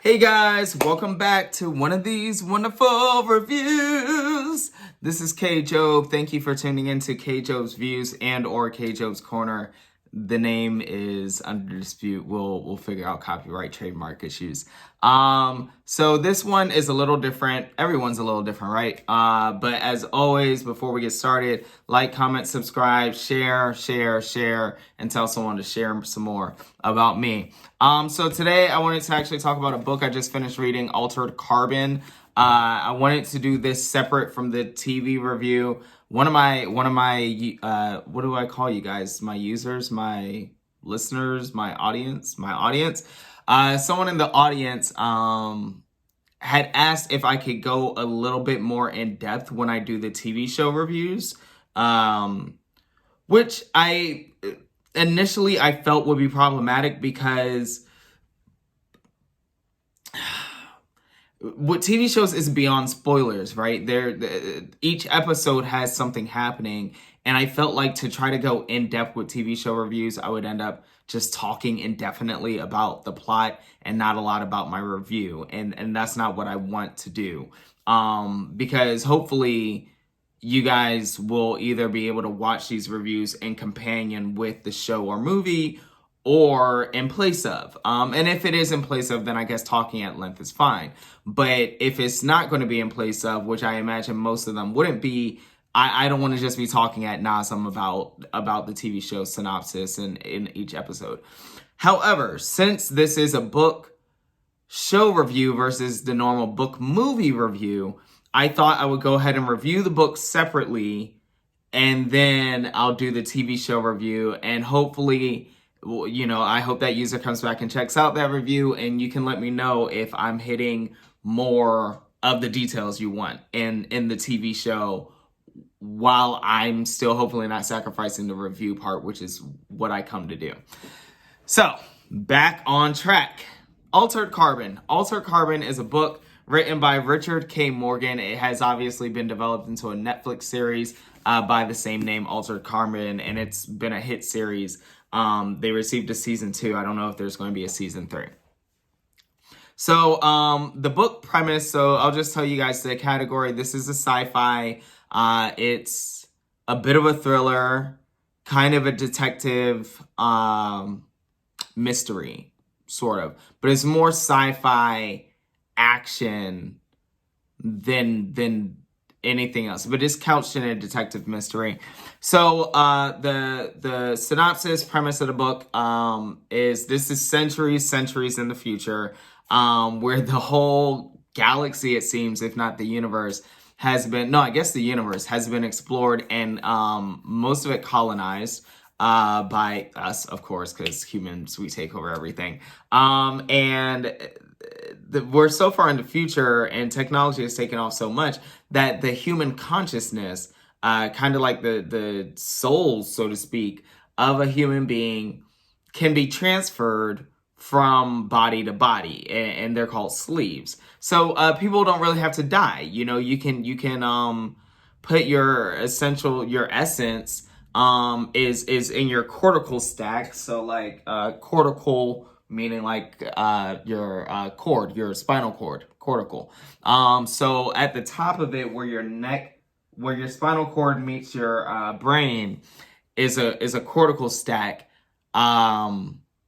Hey guys, welcome back to one of these wonderful reviews. This is K Job. Thank you for tuning into K Job's Views and or K Job's Corner. The name is under dispute. We'll figure out copyright trademark issues. So this one is a little different. Everyone's a little different, right? But as always, before we get started, like, comment, subscribe, share, and tell someone to share some more about me. So today I wanted to actually talk about a book I just finished reading, Altered Carbon. I wanted to do this separate from the TV review. One of my, what do I call you guys? My users, my listeners, my audience. Someone in the audience, had asked if I could go a little bit more in depth when I do the TV show reviews, which initially I felt would be problematic because what TV shows is beyond spoilers, right? Each episode has something happening, and I felt like to try to go in depth with TV show reviews, I would end up just talking indefinitely about the plot and not a lot about my review, and that's not what I want to do. Because hopefully you guys will either be able to watch these reviews in companion with the show or movie, or in place of. And if it is in place of, then I guess talking at length is fine. But if it's not going to be in place of, which I imagine most of them wouldn't be, I don't want to just be talking ad nauseum about the TV show synopsis in each episode. However, since this is a book show review versus the normal book movie review, I thought I would go ahead and review the book separately, and then I'll do the TV show review, and hopefully, you know, I hope that user comes back and checks out that review, and you can let me know if I'm hitting more of the details you want in the TV show, while I'm still hopefully not sacrificing the review part, which is what I come to do. So, back on track. Altered Carbon. Altered Carbon is a book written by Richard K. Morgan. It has obviously been developed into a Netflix series by the same name, Altered Carbon, and it's been a hit series. They received a season 2. I don't know if there's going to be a season 3. So, the book premise, so I'll just tell you guys the category. This is a sci-fi. It's a bit of a thriller, kind of a detective, mystery, sort of. But it's more sci-fi action than anything else, but it's couched in a detective mystery. So the synopsis premise of the book is this is centuries in the future, where the whole galaxy, it seems, if not the universe, has been, no, I guess the universe has been explored, and most of it colonized by us, of course, because humans, we take over everything. We're so far in the future, and technology has taken off so much that the human consciousness, kind of like the soul, so to speak, of a human being can be transferred from body to body, and they're called sleeves. So people don't really have to die. You know, you can put your essence is in your cortical stack. So like cortical meaning like your cord, your spinal cord, cortical. So at the top of it, where your spinal cord meets your brain, is a cortical stack.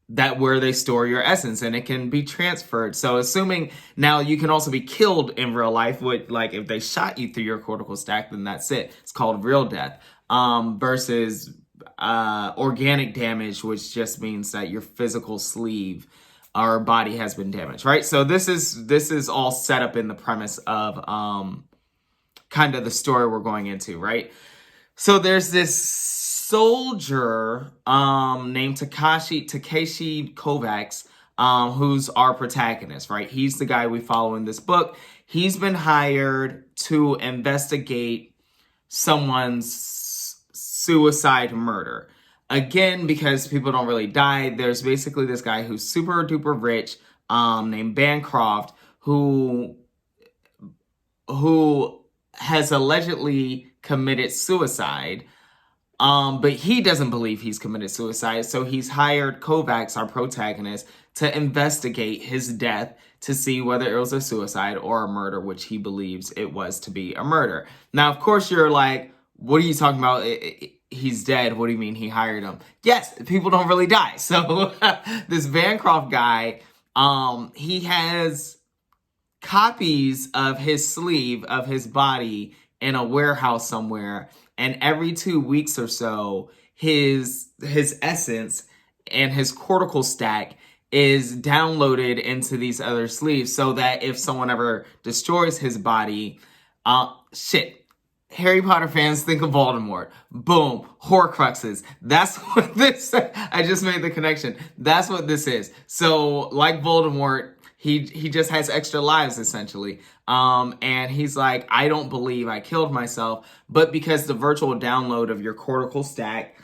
That where they store your essence, and it can be transferred. So assuming now you can also be killed in real life, with like if they shot you through your cortical stack, then that's it. It's called real death. Versus organic damage, which just means that your physical sleeve or body has been damaged, right? So this is all set up in the premise of kind of the story we're going into, right? So there's this soldier named Takeshi Kovacs, who's our protagonist, right? He's the guy we follow in this book. He's been hired to investigate someone's suicide murder. Again, because people don't really die, there's basically this guy who's super duper rich, named Bancroft, who has allegedly committed suicide. But he doesn't believe he's committed suicide, so he's hired Kovacs, our protagonist, to investigate his death to see whether it was a suicide or a murder, which he believes it was to be a murder. Now, of course, you're like, what are you talking about? He's dead. What do you mean he hired him? Yes, people don't really die. So this Bancroft guy, he has copies of his sleeve of his body in a warehouse somewhere, and every 2 weeks or so his essence and his cortical stack is downloaded into these other sleeves, so that if someone ever destroys his body, Harry Potter fans, think of Voldemort. Boom. Horcruxes. That's what this, I just made the connection. That's what this is. So, like Voldemort, he just has extra lives, essentially. And he's like, I don't believe I killed myself, but because the virtual download of your cortical stack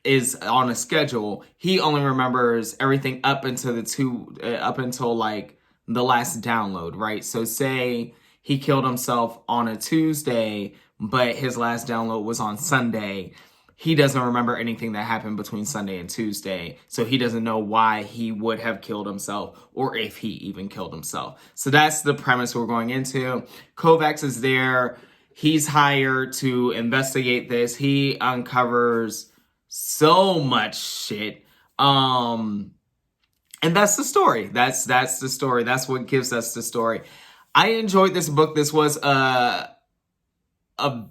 is on a schedule, he only remembers everything up until like the last download, right? So say he killed himself on a Tuesday, but his last download was on Sunday. He doesn't remember anything that happened between Sunday and Tuesday, so he doesn't know why he would have killed himself or if he even killed himself. So that's the premise we're going into. Kovacs is there. He's hired to investigate this. He uncovers so much shit. And that's the story. That's the story. That's what gives us the story. I enjoyed this book. This was a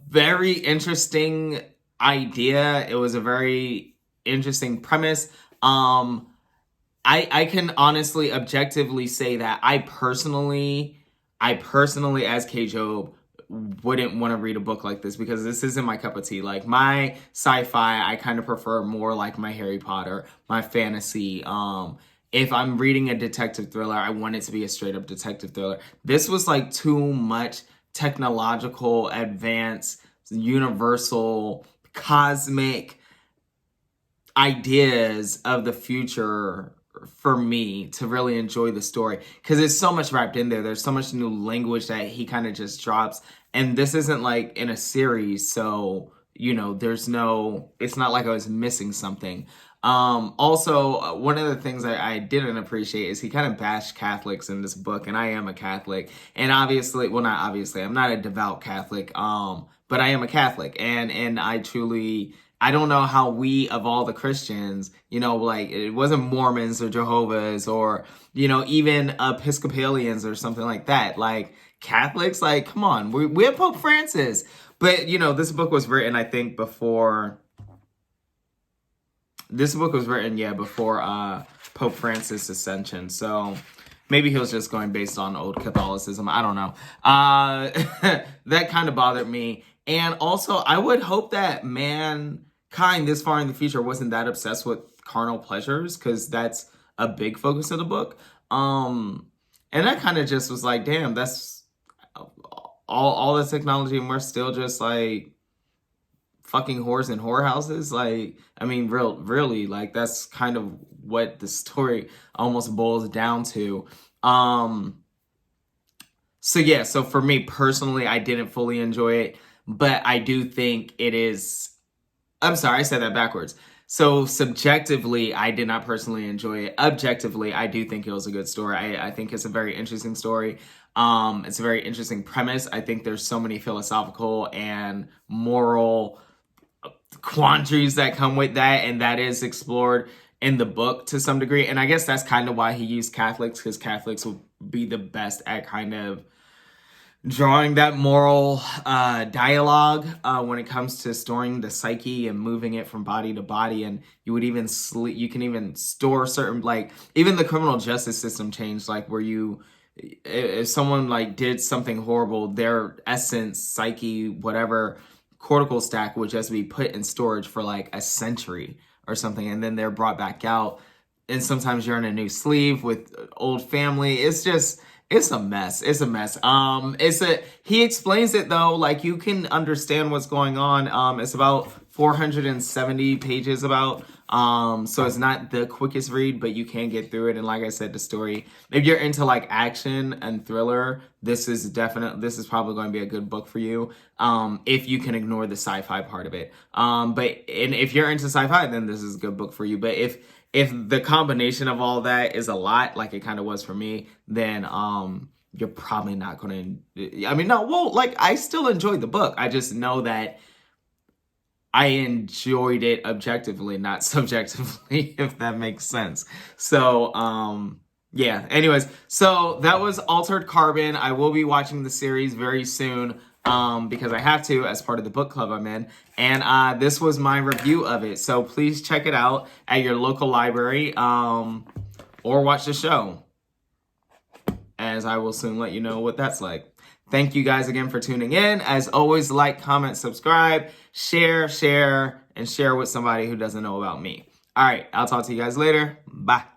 very interesting idea. It was a very interesting premise. I can honestly, objectively say that I personally, as K. Job, wouldn't want to read a book like this because this isn't my cup of tea. Like my sci-fi, I kind of prefer more like my Harry Potter, my fantasy. If I'm reading a detective thriller, I want it to be a straight up detective thriller. This was like too much technological, advanced, universal, cosmic ideas of the future for me to really enjoy the story, because there's so much wrapped in there. There's so much new language that he kind of just drops, and this isn't like in a series, so there's no, it's not like I was missing something. Also, one of the things I didn't appreciate is he kind of bashed Catholics in this book, and I am a Catholic, and obviously, well, not obviously, I'm not a devout Catholic, but I am a Catholic, and I don't know how we, of all the Christians, like it wasn't Mormons or Jehovah's or, even Episcopalians or something like that. Like Catholics, like, come on, we have Pope Francis. But, this book was written, I think, before Pope Francis' ascension. So maybe he was just going based on old Catholicism. I don't know. That kind of bothered me. And also, I would hope that mankind this far in the future wasn't that obsessed with carnal pleasures, because that's a big focus of the book. And that kind of just was like, damn, that's all the technology, and we're still just like fucking whores in whorehouses. Like, I mean, really, like that's kind of what the story almost boils down to. So for me personally, I didn't fully enjoy it. But I do think it is, I'm sorry, I said that backwards. So subjectively, I did not personally enjoy it. Objectively, I do think it was a good story. I think it's a very interesting story. It's a very interesting premise. I think there's so many philosophical and moral quandaries that come with that, and that is explored in the book to some degree. And I guess that's kind of why he used Catholics, because Catholics will be the best at kind of drawing that moral dialogue when it comes to storing the psyche and moving it from body to body. And you would even you can even store certain, like, even the criminal justice system changed, like where if someone like did something horrible, their essence, psyche, whatever, cortical stack would just be put in storage for like a century or something, and then they're brought back out, and sometimes you're in a new sleeve with old family. It's a mess. It's a mess. He explains it though, like you can understand what's going on. It's about 470 pages about. So it's not the quickest read, but you can get through it. And like I said, the story, if you're into like action and thriller, this is probably going to be a good book for you. If you can ignore the sci-fi part of it. But if you're into sci-fi, then this is a good book for you. But if if the combination of all that is a lot, like it kind of was for me, then you're probably not going to, I mean, no, well, like I still enjoyed the book. I just know that I enjoyed it objectively, not subjectively, if that makes sense. So, yeah, anyways, so that was Altered Carbon. I will be watching the series very soon, because I have to as part of the book club I'm in. And this was my review of it. So please check it out at your local library, or watch the show, as I will soon let you know what that's like. Thank you guys again for tuning in. As always, like, comment, subscribe, share, and share with somebody who doesn't know about me. All right, I'll talk to you guys later. Bye.